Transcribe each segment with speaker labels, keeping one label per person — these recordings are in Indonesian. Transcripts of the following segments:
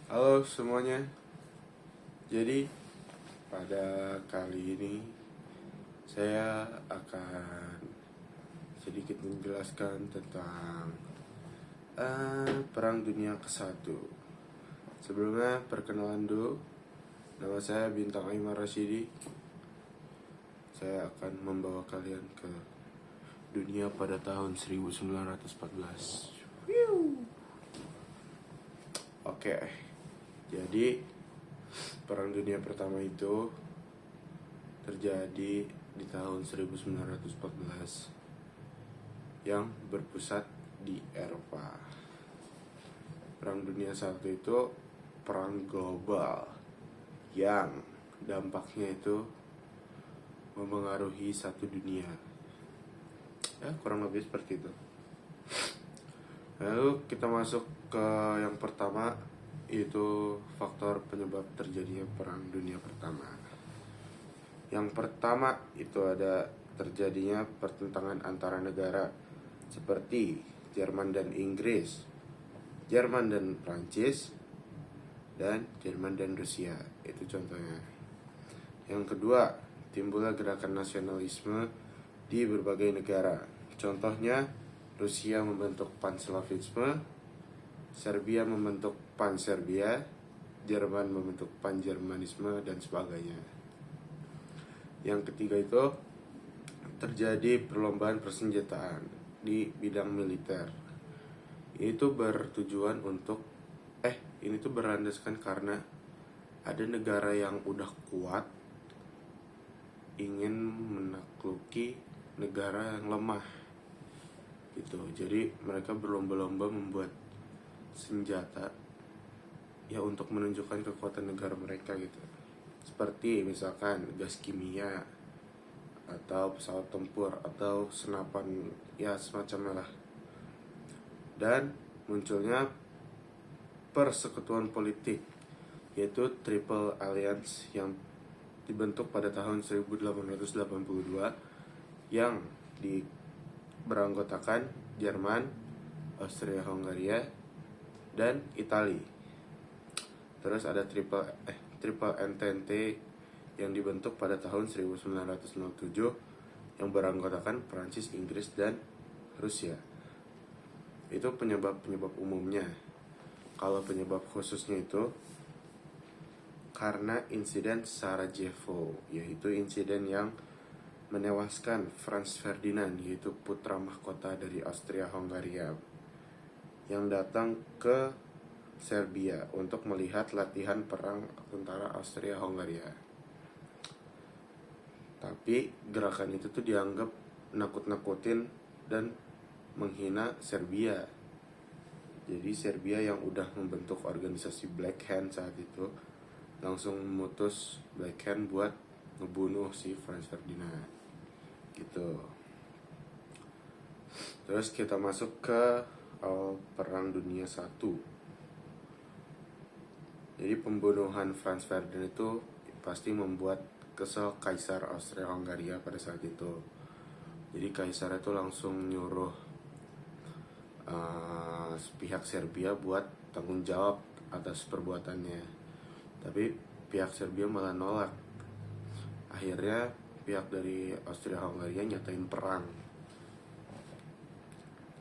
Speaker 1: Halo semuanya. Jadi pada kali ini saya akan sedikit menjelaskan tentang Perang Dunia ke-1. Sebelumnya perkenalan dulu. Nama saya Bintang Aimar Rasyidi. Saya akan membawa kalian ke dunia pada tahun 1914. Oke. Jadi Perang Dunia Pertama itu terjadi di tahun 1914 yang berpusat di Eropa. Perang Dunia I itu perang global yang dampaknya itu memengaruhi satu dunia. Ya, kurang lebih seperti itu. Lalu kita masuk ke yang pertama, yaitu faktor penyebab terjadinya Perang Dunia Pertama. Yang pertama itu ada terjadinya pertentangan antara negara seperti Jerman dan Inggris, Jerman dan Prancis, dan Jerman dan Rusia. Itu contohnya. Yang kedua, timbullah gerakan nasionalisme di berbagai negara. Contohnya, Rusia membentuk Panslavisme, Serbia membentuk Panserbia, Jerman membentuk Panjermanisme, dan sebagainya. Yang ketiga itu terjadi perlombaan persenjataan di bidang militer. Itu bertujuan untuk ini tuh berlandaskan karena ada negara yang udah kuat ingin menakluki negara yang lemah gitu. Jadi mereka berlomba-lomba membuat senjata ya untuk menunjukkan kekuatan negara mereka gitu. Seperti misalkan gas kimia atau pesawat tempur atau senapan, ya semacamnya lah. Dan munculnya persekutuan politik, yaitu Triple Alliance yang dibentuk pada tahun 1882 yang beranggotakan Jerman, Austria-Hungaria, dan Italia. Terus ada Triple Entente yang dibentuk pada tahun 1907 yang beranggotakan Prancis, Inggris, dan Rusia. Itu penyebab umumnya. Kalau penyebab khususnya itu karena insiden Sarajevo, yaitu insiden yang menewaskan Franz Ferdinand, yaitu putra mahkota dari Austria-Hungaria, yang datang ke Serbia untuk melihat latihan perang tentara Austria-Hungaria. Tapi gerakan itu tuh dianggap nakut-nakutin dan menghina Serbia. Jadi Serbia yang udah membentuk organisasi Black Hand saat itu langsung memutus Black Hand buat ngebunuh si Franz Ferdinand gitu. Terus kita masuk ke Perang Dunia I. Jadi pembunuhan Franz Ferdinand itu pasti membuat kesel Kaisar Austria-Hungaria pada saat itu. Jadi Kaisar itu langsung nyuruh pihak Serbia buat tanggung jawab atas perbuatannya. Tapi pihak Serbia malah nolak. Akhirnya pihak dari Austria-Hungaria nyatain perang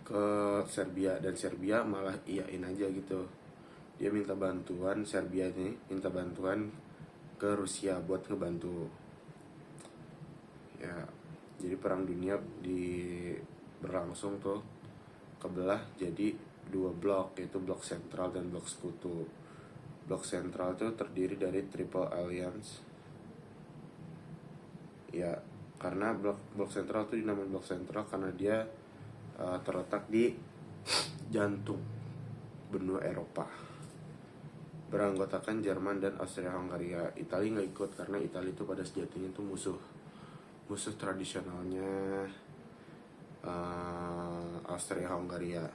Speaker 1: ke Serbia, dan Serbia malah iyain aja gitu. Dia minta bantuan, Serbia ini minta bantuan ke Rusia buat ngebantu. Ya, jadi perang dunia berlangsung tuh kebelah jadi dua blok, yaitu blok sentral dan blok sekutu. Blok sentral itu terdiri dari Triple Alliance. Ya, karena blok sentral itu dinamakan blok sentral karena dia terletak di jantung benua Eropa. Beranggotakan Jerman dan Austria-Hungaria. Italia nggak ikut karena Italia itu pada sejatinya itu musuh tradisionalnya Austria-Hungaria.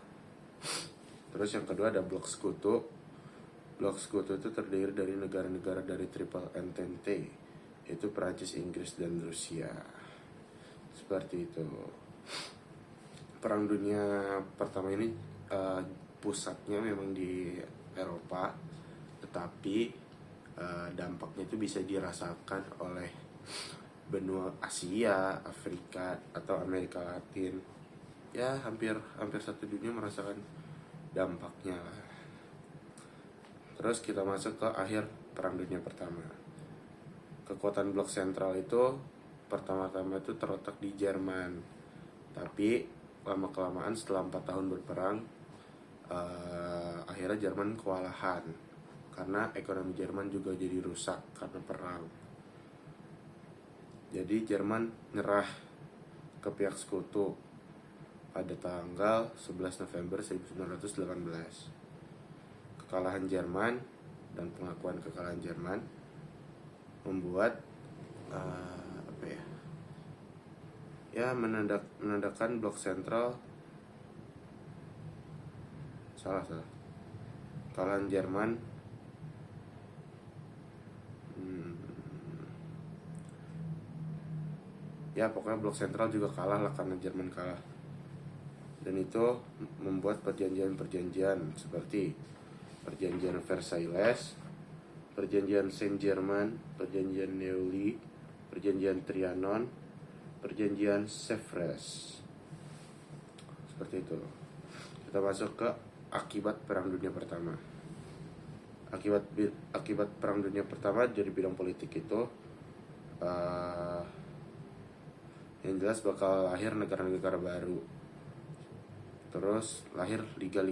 Speaker 1: Terus yang kedua ada blok sekutu. Blok sekutu itu terdiri dari negara-negara dari Triple Entente, yaitu Prancis, Inggris, dan Rusia. Seperti itu. Perang Dunia Pertama ini pusatnya memang di Eropa, Tetapi dampaknya itu bisa dirasakan oleh benua Asia, Afrika, atau Amerika Latin. Ya, hampir satu dunia merasakan dampaknya lah. Terus kita masuk ke akhir Perang Dunia Pertama. Kekuatan blok sentral itu pertama-tama itu terletak di Jerman. Tapi lama-kelamaan setelah 4 tahun berperang, akhirnya Jerman kewalahan karena ekonomi Jerman juga jadi rusak karena perang. Jadi Jerman nyerah ke pihak sekutu pada tanggal 11 November 1918. Kekalahan Jerman dan pengakuan kekalahan Jerman membuat menandakan blok sentral kekalahan Jerman pokoknya blok sentral juga kalah lah karena Jerman kalah. Dan itu membuat perjanjian-perjanjian seperti perjanjian Versailles, perjanjian Saint-Germain, perjanjian Neuilly, perjanjian Trianon, perjanjian Sèvres. Seperti itu. Kita masuk ke akibat Perang Dunia Pertama. Akibat Perang Dunia Pertama dari bidang politik itu yang jelas bakal lahir negara-negara baru. Terus lahir liga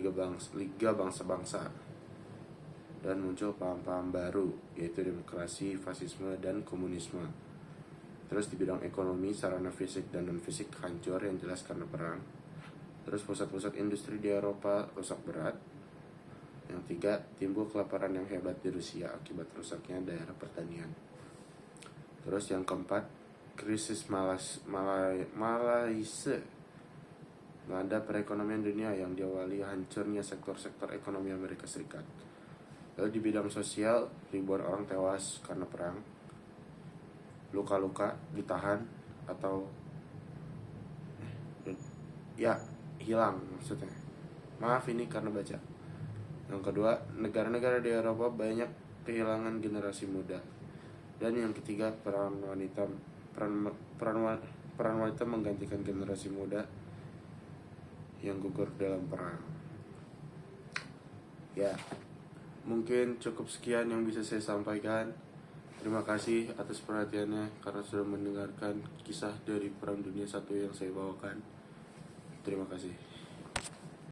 Speaker 1: bangsa-bangsa. Dan muncul paham-paham baru, yaitu demokrasi, fasisme, dan komunisme. Terus di bidang ekonomi, sarana fisik dan non-fisik hancur yang jelas karena perang. Terus pusat-pusat industri di Eropa rusak berat. Yang 3, timbul kelaparan yang hebat di Rusia akibat rusaknya daerah pertanian. Terus yang keempat, krisis Malaysia melanda perekonomian dunia yang diawali hancurnya sektor-sektor ekonomi Amerika Serikat. Lalu di bidang sosial, ribuan orang tewas karena perang, luka-luka, ditahan, atau hilang maksudnya. Maaf ini karena baca. Yang kedua, negara-negara di Eropa banyak kehilangan generasi muda. Dan yang ketiga, peran wanita menggantikan generasi muda yang gugur dalam perang. Ya, mungkin cukup sekian yang bisa saya sampaikan. Terima kasih atas perhatiannya karena sudah mendengarkan kisah dari Perang Dunia I yang saya bawakan. Terima kasih.